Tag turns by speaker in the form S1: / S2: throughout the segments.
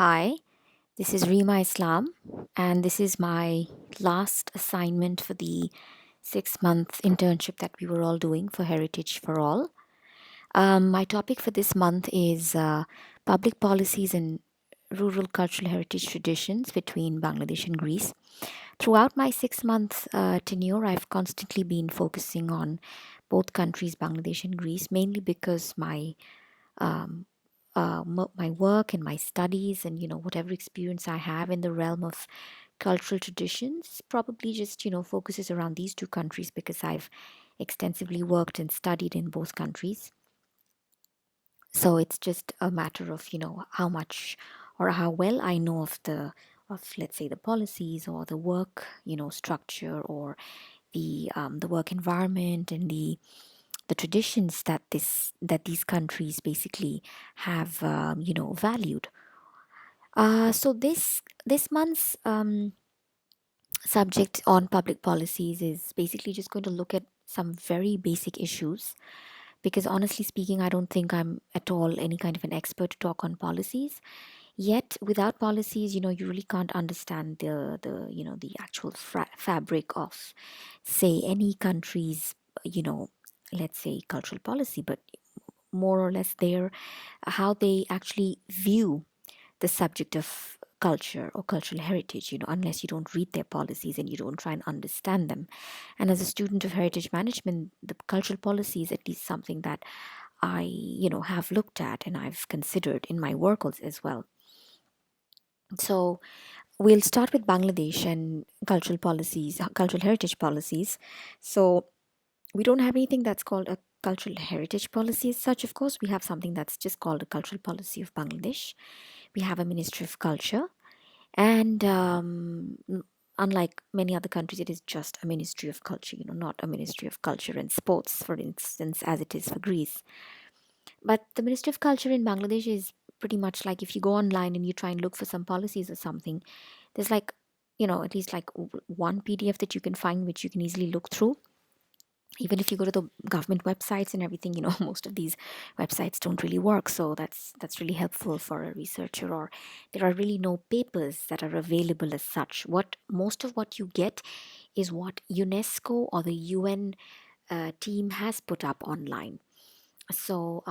S1: Hi, this is Rima Islam, and this is my last assignment for the 6 month internship that we were all doing for Heritage for All. My topic for this month is public policies and rural cultural heritage traditions between Bangladesh and Greece. Throughout my 6 month tenure, I've constantly been focusing on both countries, Bangladesh and Greece, mainly because um, my work and my studies and whatever experience I have in the realm of cultural traditions probably just focuses around these two countries because I've extensively worked and studied in both countries. So it's just a matter of how much or how well I know of the of let's say the policies or the work structure or the work environment and the traditions that these countries basically have valued. So this month's subject on public policies is basically just going to look at some very basic issues because honestly speaking, I don't think I'm at all any kind of an expert to talk on policies. Yet without policies, you really can't understand the actual fabric of say any country's you know let's say cultural policy, but more or less their how they actually view the subject of culture or cultural heritage, unless you don't read their policies and you don't try and understand them. And as a student of heritage management, the cultural policy is at least something that I have looked at and I've considered in my work as well. So we'll start with Bangladesh and cultural policies, cultural heritage policies. So we don't have anything that's called a cultural heritage policy as such. Of course, we have something that's just called a cultural policy of Bangladesh. We have a Ministry of Culture, and unlike many other countries, it is just a Ministry of Culture, not a Ministry of Culture and Sports, for instance, as it is for Greece. But the Ministry of Culture in Bangladesh is pretty much like if you go online and you try and look for some policies or something, there's like, at least like one PDF that you can find which you can easily look through. Even if you go to the government websites and everything, most of these websites don't really work. So that's really helpful for a researcher, or there are really no papers that are available as such. What most of what you get is what UNESCO or the UN team has put up online. So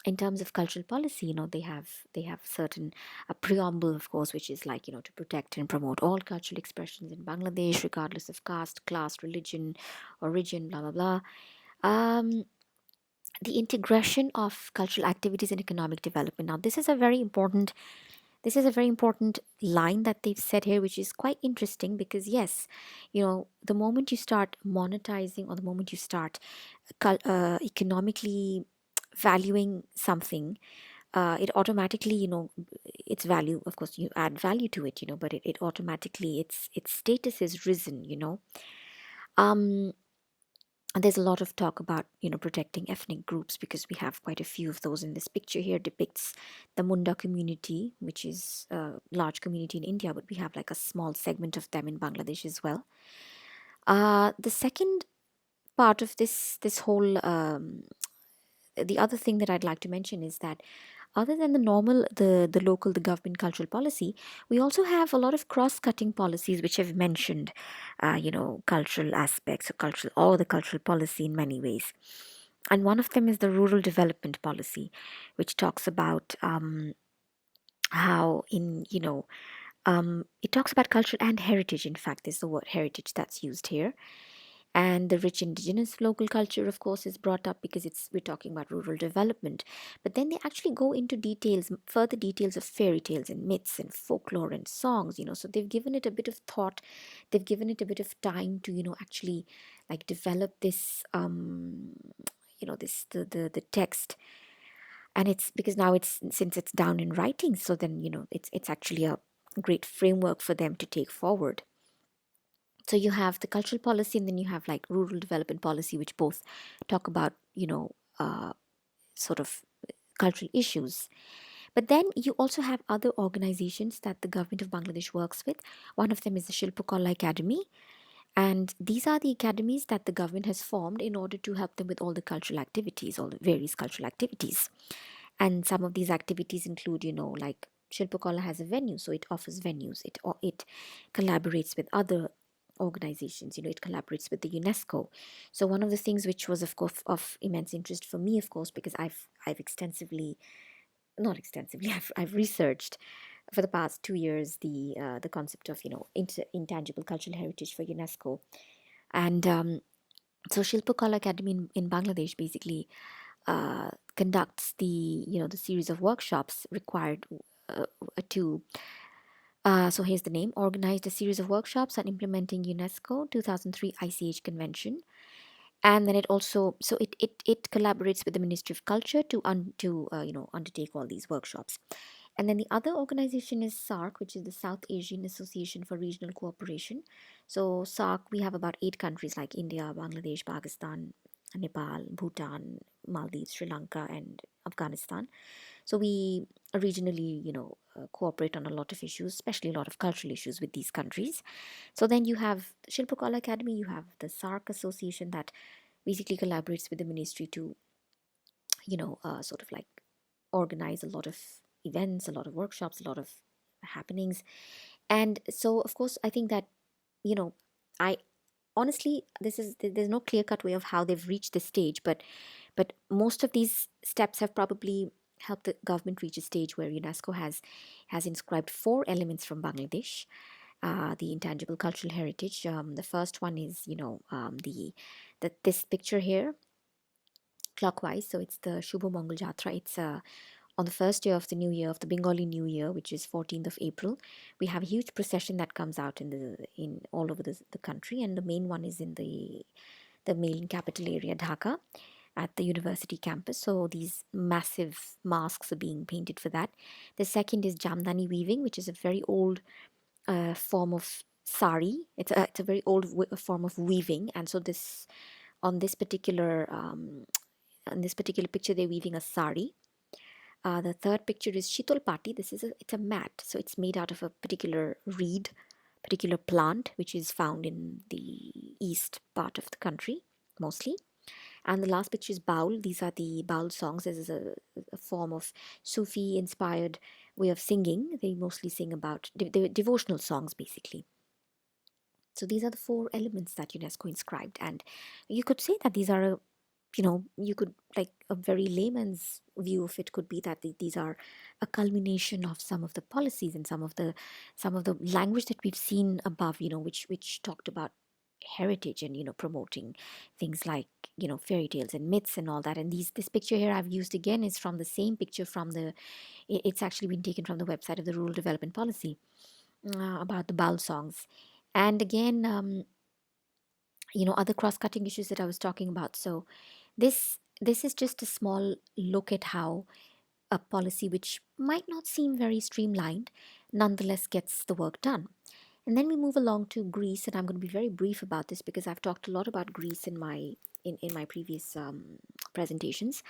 S1: in terms of cultural policy, they have certain a preamble, of course, which is like to protect and promote all cultural expressions in Bangladesh, regardless of caste, class, religion, origin, blah blah blah. Um, the integration of cultural activities in economic development. Now, this is a very important line that they've said here, which is quite interesting because yes, the moment you start monetizing or the moment you start economically valuing something, it automatically, its value, of course, you add value to it, but it automatically, its status is risen, Um, and there's a lot of talk about, protecting ethnic groups because we have quite a few of those in this picture here depicts the Munda community, which is a large community in India, but we have like a small segment of them in Bangladesh as well. The second part of this whole the other thing that I'd like to mention is that other than the normal the local the government cultural policy, we also have a lot of cross-cutting policies which have mentioned cultural aspects of cultural or the cultural policy in many ways. And one of them is the rural development policy, which talks about how in it talks about culture and heritage. In fact, is the word heritage that's used here. And the rich indigenous local culture, of course, is brought up because we're talking about rural development. But then they actually go into details, further details of fairy tales and myths and folklore and songs. So they've given it a bit of thought, they've given it a bit of time to actually like develop this this the text. And it's because now it's since it's down in writing, so then it's actually a great framework for them to take forward. So you have the cultural policy and then you have like rural development policy, which both talk about sort of cultural issues. But then you also have other organizations that the government of Bangladesh works with. One of them is the Shilpakala Academy, and these are the academies that the government has formed in order to help them with all the cultural activities, all the various cultural activities. And some of these activities include like Shilpakala has a venue, so it offers venues. It collaborates with other organizations. It collaborates with the UNESCO. So one of the things which was, of course, of immense interest for me, of course, because I've extensively, not extensively, I've researched for the past 2 years the concept of intangible cultural heritage for UNESCO, and so Shilpakala Academy in Bangladesh basically conducts the series of workshops required uh, to so here's the name: organized a series of workshops on implementing UNESCO 2003 ICH convention. And then it also, so it collaborates with the Ministry of Culture to undertake all these workshops. And then the other organization is SARC, which is the South Asian Association for Regional Cooperation. So SARC, we have about 8 countries like India, Bangladesh, Pakistan, Nepal, Bhutan, Maldives, Sri Lanka, and Afghanistan. So we regionally, cooperate on a lot of issues, especially a lot of cultural issues with these countries. So then you have Shilpakala Academy, you have the SARC Association that basically collaborates with the ministry to, sort of like organize a lot of events, a lot of workshops, a lot of happenings. And so, of course, I think that, I honestly, there's no clear cut way of how they've reached this stage, but most of these steps have probably helped the government reach a stage where UNESCO has inscribed 4 elements from Bangladesh, the intangible cultural heritage. The first one is, this picture here, clockwise. So it's the Shubho Mongol Jatra. It's on the first day of the new year, of the Bengali New Year, which is 14th of April. We have a huge procession that comes out in all over the country, and the main one is in the main capital area, Dhaka, at the university campus. So these massive masks are being painted for that. The second is Jamdani weaving, which is a very old form of sari. It's a very old form of weaving, and so this on this particular picture, they're weaving a sari. The third picture is Shitol Pati. It's a mat, so it's made out of a particular reed, particular plant, which is found in the east part of the country mostly. And the last picture is Baul. These are the Baul songs. This is a form of Sufi inspired way of singing. They mostly sing about devotional songs, basically. So these are the 4 elements that UNESCO inscribed. And you could say that these are you could, like, a very layman's view of it could be that these are a culmination of some of the policies and some of the language that we've seen above, which talked about heritage and promoting things like fairy tales and myths and all that. And this picture here I've used again is from the same picture from it's actually been taken from the website of the Rural Development Policy, about the Baul songs. And again, other cross-cutting issues that I was talking about. So this is just a small look at how a policy which might not seem very streamlined nonetheless gets the work done. And then we move along to Greece, and I'm going to be very brief about this because I've talked a lot about Greece in my previous presentations.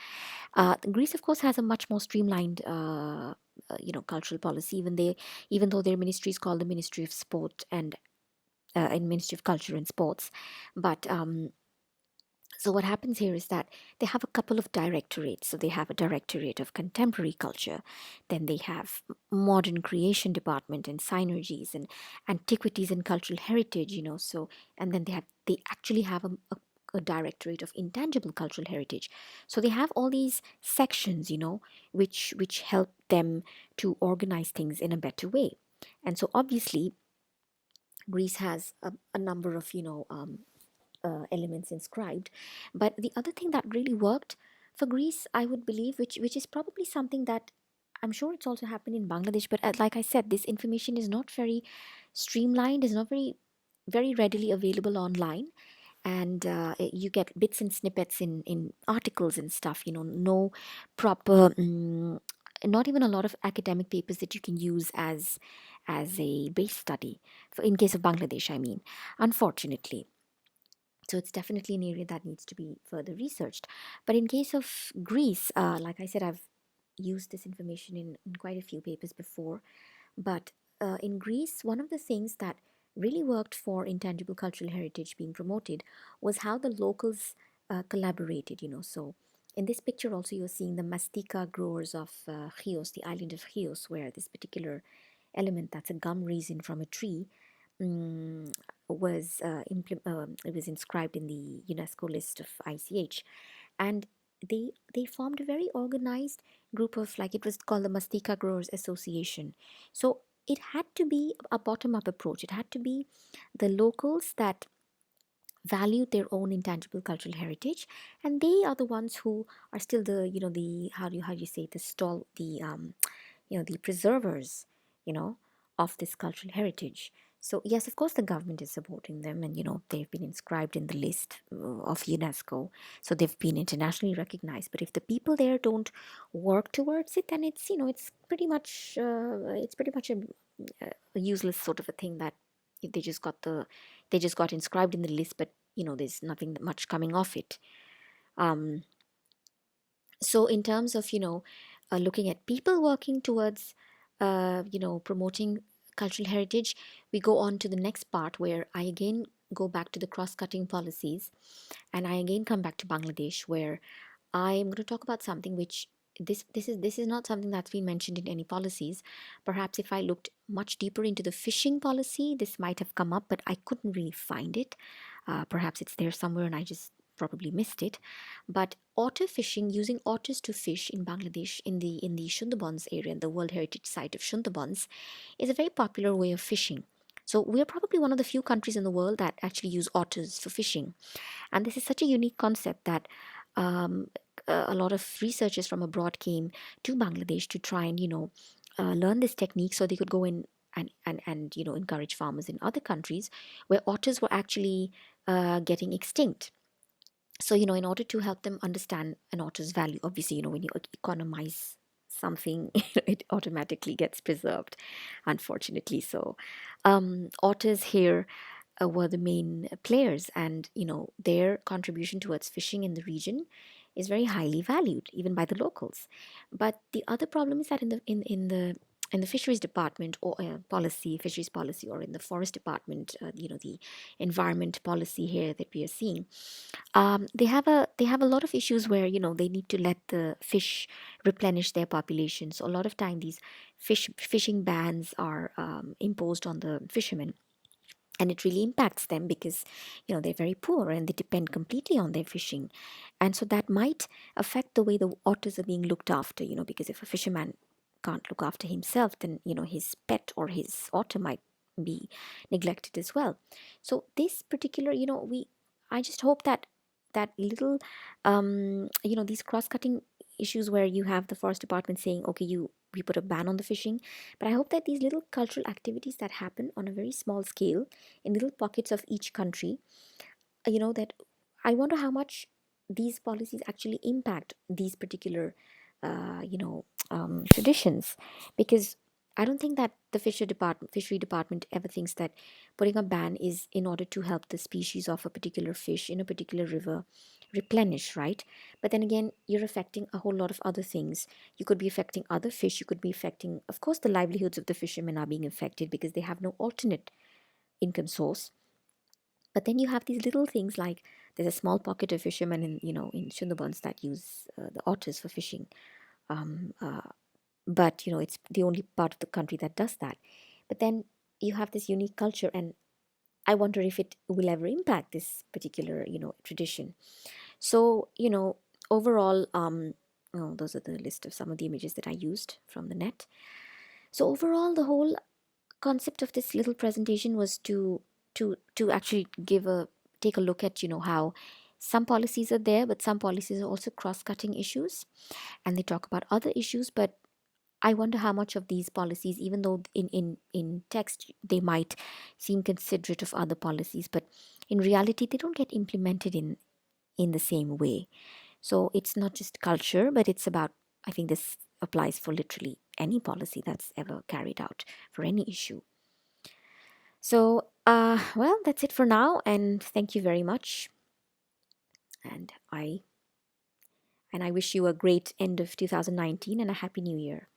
S1: Greece, of course, has a much more streamlined, cultural policy. Even though their ministry is called the Ministry of Sport and Ministry of Culture and Sports, but so what happens here is that they have a couple of directorates. So they have a directorate of contemporary culture, then they have modern creation department and synergies and antiquities and cultural heritage. So, and then they actually have a directorate of intangible cultural heritage. So they have all these sections, which help them to organize things in a better way. And so obviously Greece has a number of elements inscribed. But the other thing that really worked for Greece, I would believe, which is probably something that I'm sure it's also happened in Bangladesh, but like I said, this information is not very streamlined, is not very readily available online. And you get bits and snippets in articles and stuff, no proper, not even a lot of academic papers that you can use as a base study, for in case of Bangladesh, I mean, unfortunately. So it's definitely an area that needs to be further researched. But in case of Greece, like I said, I've used this information in quite a few papers before. But in Greece, one of the things that really worked for intangible cultural heritage being promoted was how the locals collaborated. So In this picture also you're seeing the mastika growers of Chios, the island of Chios, where this particular element, that's a gum resin from a tree, mm, was it was inscribed in the UNESCO list of ICH, and they formed a very organized group of, like, it was called the Mastika Growers Association. So it had to be a bottom up approach. It had to be the locals that valued their own intangible cultural heritage, and they are the ones who are still the, the, how do you say, the stall the the preservers, you know of this cultural heritage. So yes, of course the government is supporting them, and they've been inscribed in the list of UNESCO, so they've been internationally recognized. But if the people there don't work towards it, then it's pretty much a useless sort of a thing, that they just got inscribed in the list, but there's nothing much coming off it. um so in terms of looking at people working towards promoting cultural heritage, we go on to the next part, where I again go back to the cross-cutting policies, and I again come back to Bangladesh, where I'm going to talk about something which, this is not something that's been mentioned in any policies. Perhaps if I looked much deeper into the fishing policy, this might have come up, but I couldn't really find it. Perhaps it's there somewhere and I just probably missed it. But otter fishing, using otters to fish in Bangladesh, in the Sundarbans area, the World Heritage Site of Sundarbans, is a very popular way of fishing. So we're probably one of the few countries in the world that actually use otters for fishing. And this is such a unique concept that um, a lot of researchers from abroad came to Bangladesh to try and learn this technique, so they could go in and encourage farmers in other countries where otters were actually getting extinct. So in order to help them understand an otter's value, obviously when you economize something, it automatically gets preserved, unfortunately. So otters here were the main players, and their contribution towards fishing in the region is very highly valued even by the locals. But the other problem is that in the fisheries department, or fisheries policy, or in the forest department, the environment policy here that we are seeing, they have a lot of issues where they need to let the fish replenish their population. So a lot of time these fishing bans are imposed on the fishermen, and it really impacts them because they're very poor and they depend completely on their fishing. And so that might affect the way the otters are being looked after, because if a fisherman can't look after himself, then his pet or his otter might be neglected as well. So this particular, we I just hope that that little these cross-cutting issues, where you have the forest department saying, okay, we put a ban on the fishing, but I hope that these little cultural activities that happen on a very small scale in little pockets of each country, that I wonder how much these policies actually impact these particular, traditions, because I don't think that the fishery department ever thinks that putting a ban is in order to help the species of a particular fish in a particular river replenish, right? But then again, you're affecting a whole lot of other things. You could be affecting other fish. You could be affecting, of course, the livelihoods of the fishermen are being affected because they have no alternate income source. But then you have these little things, like there's a small pocket of fishermen in Sundarbans that use the otters for fishing. Um, uh, but it's the only part of the country that does that. But then you have this unique culture, and I wonder if it will ever impact this particular tradition. So overall, those are the list of some of the images that I used from the net. So overall, the whole concept of this little presentation was to actually take a look at how some policies are there, but some policies are also cross-cutting issues, and they talk about other issues. But I wonder how much of these policies, even though in text they might seem considerate of other policies, but in reality they don't get implemented in the same way. So it's not just culture, but it's about, I think this applies for literally any policy that's ever carried out for any issue. So, well, that's it for now, and thank you very much. And I wish you a great end of 2019 and a happy new year.